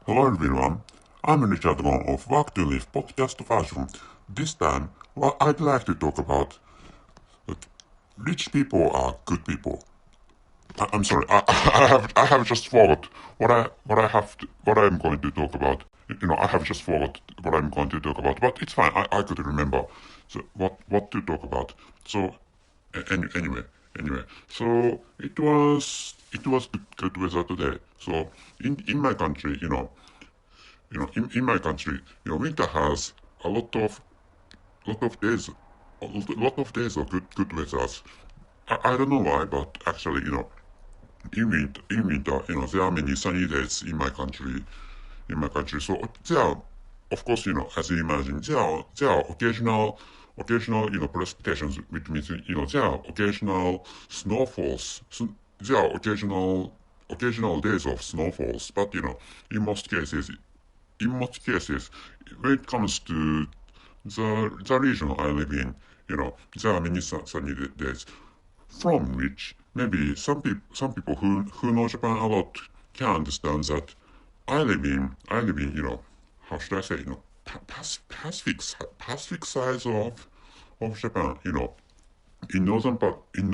Hello everyone, I'm Richard Gon of Work to Live podcast version. This time, what I'd like to talk about uh, rich people are good people. I'm sorry, I have just forgot what I'm going to talk about. I have just forgot what I'm going to talk about, but it's fine. I could remember so what to talk about. So anyway, so it was good weather today. So in my country, in my country, winter has a lot of days, of good weathers. I don't know why, but actually, in winter, there are many sunny days in my country, So there are, of course, as you imagine, there are occasional, precipitations, which means, there are occasional snowfalls. There are occasional days of snowfalls, but in most cases, when it comes to the region I live in, there are many sunny days, from which maybe some people who know Japan a lot can understand that I live in, how should I say, Pacific sides of Japan, in northern part, in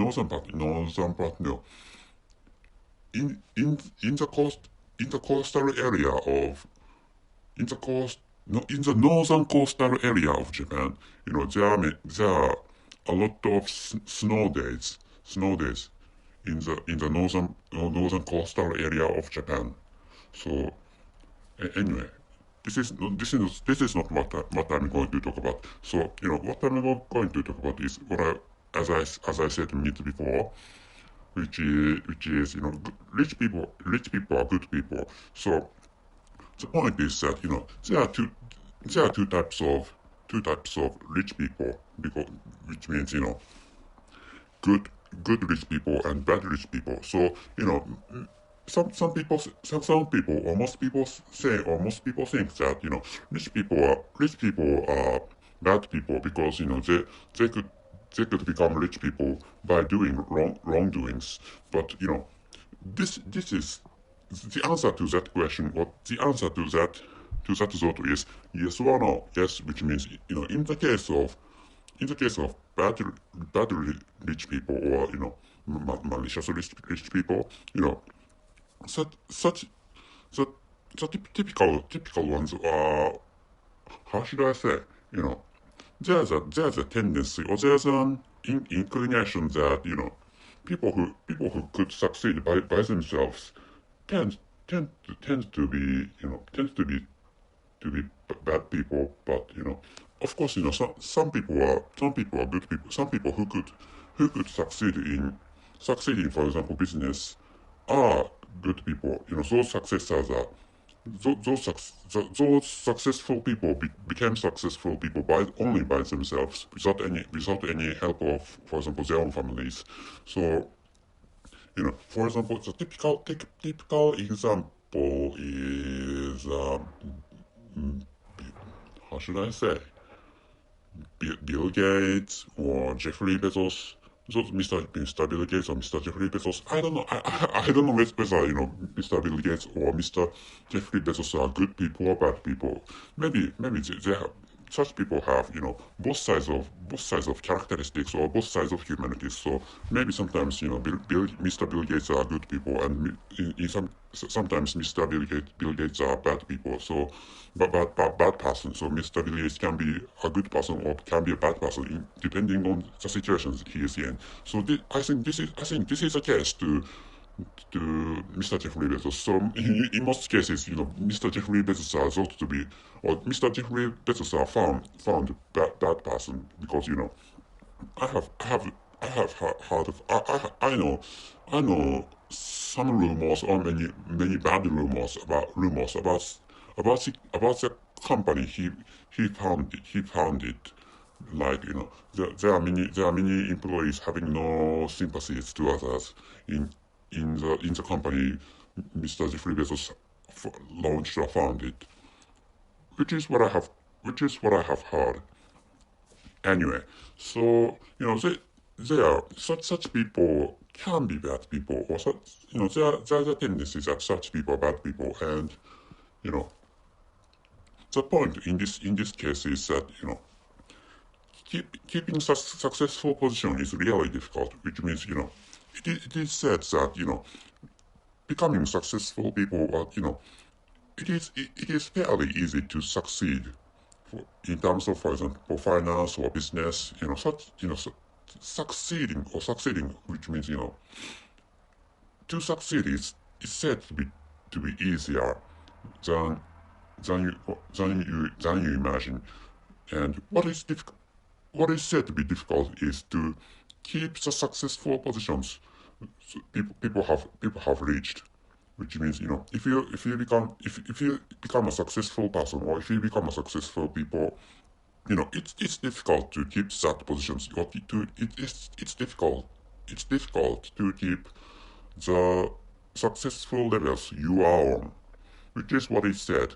the coastal area of in the coast, no, in the northern coastal area of Japan, there are a lot of snow days in the northern coastal area of Japan. So anyway, this is not what I'm going to talk about. So what I'm going to talk about is as I said a minute before, which is rich people are good people. So the point is that there are two types of rich people, because which means good good rich people and bad rich people. So some people or most people say, or most people think that rich people are bad people, because they could they could become rich people by doing wrongdoings. But this is the answer to that question. What the answer to that thought is yes or no. Yes, which means in the case of bad rich people, or malicious rich people, such the typical ones are, how should I say, you know there's a tendency, or there's an inclination that people who could succeed by themselves tend tend to be bad people. But of course, some people are good people. Some people who could succeed in, for example, business, are good people. Those successors are those successful people became successful people only by themselves, without any help of, for example, their own families. So for example, the typical example is, how should I say, Bill Gates or Jeffrey Bezos. Mr. Bill Gates or Mr. Jeffrey Bezos. I don't know. I don't know whether Mr. Bill Gates or Mr. Jeffrey Bezos are good people or bad people. Maybe they have, such people have both sides of characteristics, or both sides of humanity. So maybe sometimes Mr. Bill Gates are good people, and sometimes Mr. Bill Gates are bad people. So bad person. So Mr. Bill Gates can be a good person or can be a bad person, depending on the situations he is in. So I think this is a case to Mr. Jeffrey Bezos. So in most cases, Mr. Jeffrey Bezos are thought to be, or Mr. Jeffrey Bezos are found bad person, because I have I have heard of, I know some rumors, or many bad rumors about the company he founded. Like, there are many employees having no sympathies to others in the company Mr. Jeffrey Bezos launched or founded, which is what I have which is what I have heard. Anyway, so they are such people can be bad people, or such, there are tendencies that such people are bad people. And you know, the point in this case is that, you know, keeping successful position is really difficult, which means, you know, it is said that, you know, becoming successful people are, you know, it is fairly easy to succeed in terms of, for example, finance or business, you know, such, you know, succeeding, which means, you know, to succeed is said to be easier than than you imagine. And what is said to be difficult is to keep the successful positions people have reached. Which means, you know, if you become a successful person, or if you become a successful people, you know, it's difficult to keep that positions. Or it's difficult to keep the successful levels you are on, which is what is said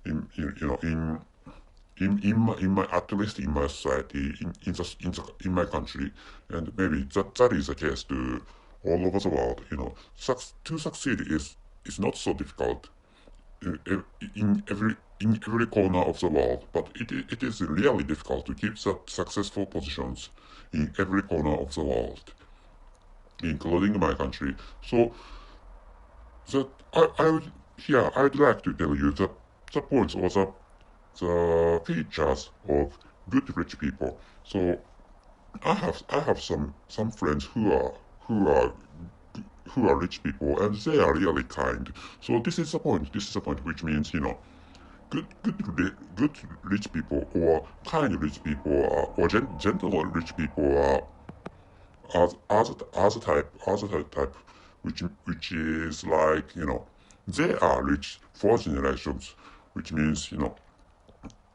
you know, in my, at least in my society, in my country, and maybe that is the case to all over the world. You know, to succeed is not so difficult in every corner of the world, but it is really difficult to keep successful positions in every corner of the world, including my country. So that I would, yeah, I'd like to tell you the points or the features of good rich people. So I have some friends who are who are rich people, and they are really kind. So this is the point. This is the point, which means, you know, good rich people, or kind rich people, or gentle rich people are the type which is like, you know, they are rich for generations, which means, you know,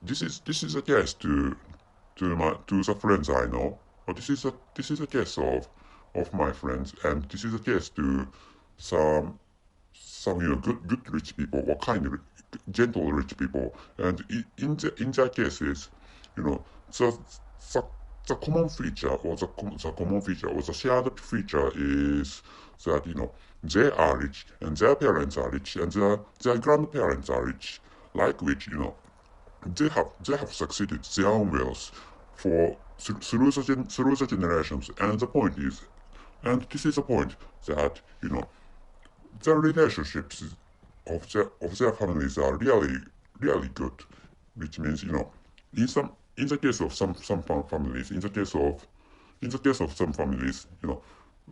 this is a case to the friends I know, or this is a case of my friends, and this is a case to some you know, good rich people, or kind gentle rich people, and in their cases, you know, the, the common feature, or the common feature, or the shared feature is that, you know, they are rich, and their parents are rich, and their grandparents are rich, like which, you know, they have succeeded their own wealth for through the generations. And the point is, and this is the point, that, you know, the relationships of their families are really good, which means, you know, in the case of some families, in the case of some families, you know,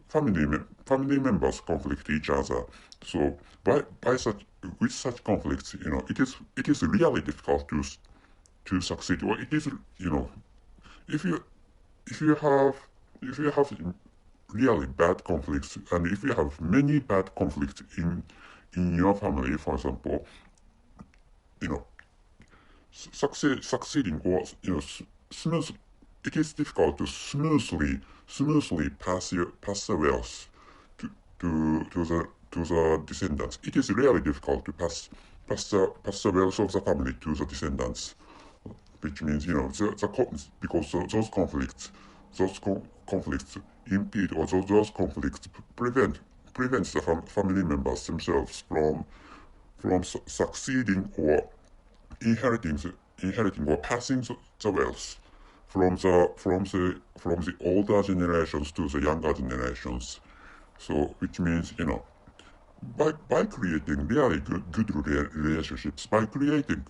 family members conflict each other. So by such with such conflicts, you know, it is really difficult to succeed. Or it is, you know, if you if you have if you have really bad conflicts, and if you have many bad conflicts in your family, for example, you know, succeeding, or, you know, smooth, it is difficult to smoothly pass the wealth to the descendants. It is really difficult to pass the wealth of the family to the descendants, which means, you know, because those conflicts impede, or those conflicts prevents the family members themselves from succeeding, or inheriting or passing the wealth from the older generations to the younger generations. So which means, you know, by creating really good relationships, by creating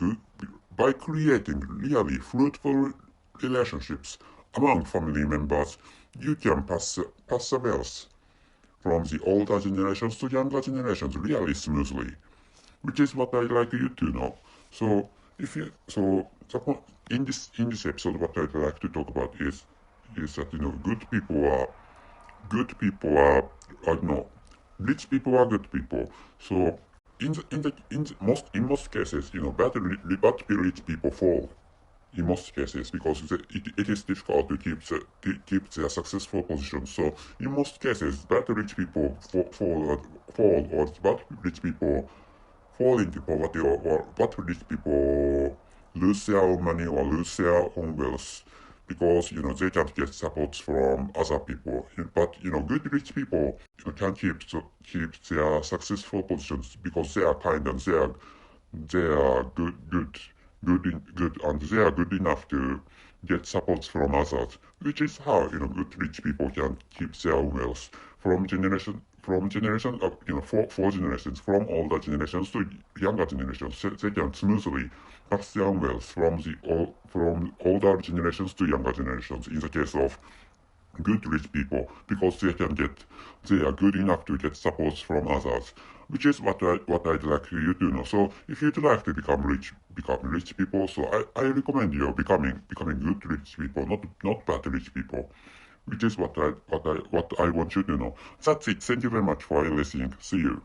really fruitful relationships among family members, you can pass the wealth from the older generations to younger generations really smoothly, which is what I like you to know. So if you so in this episode, what I'd like to talk about is that, you know, good people are, no, rich people are good people. So in most cases, you know, bad rich people fall in most cases, because it is difficult to keep their successful position. So in most cases, bad rich people fall, or bad rich people fall into poverty, or bad rich people lose their own money, or lose their own wealth, because, you know, they can't get support from other people. But, you know, good rich people, you know, can keep their successful positions, because they are kind, and they are good, and they are good enough to get support from others, which is how good rich people can keep their wealth from generation of four generations, from older generations to younger generations. They can smoothly pass their wealth from older generations to younger generations. In the case of good rich people, because they are good enough to get support from others, which is what I'd like you to know. So if you'd like to become rich people, so I recommend you becoming good rich people, not bad rich people, which is what I want you to know. That's it. Thank you very much for listening. See you.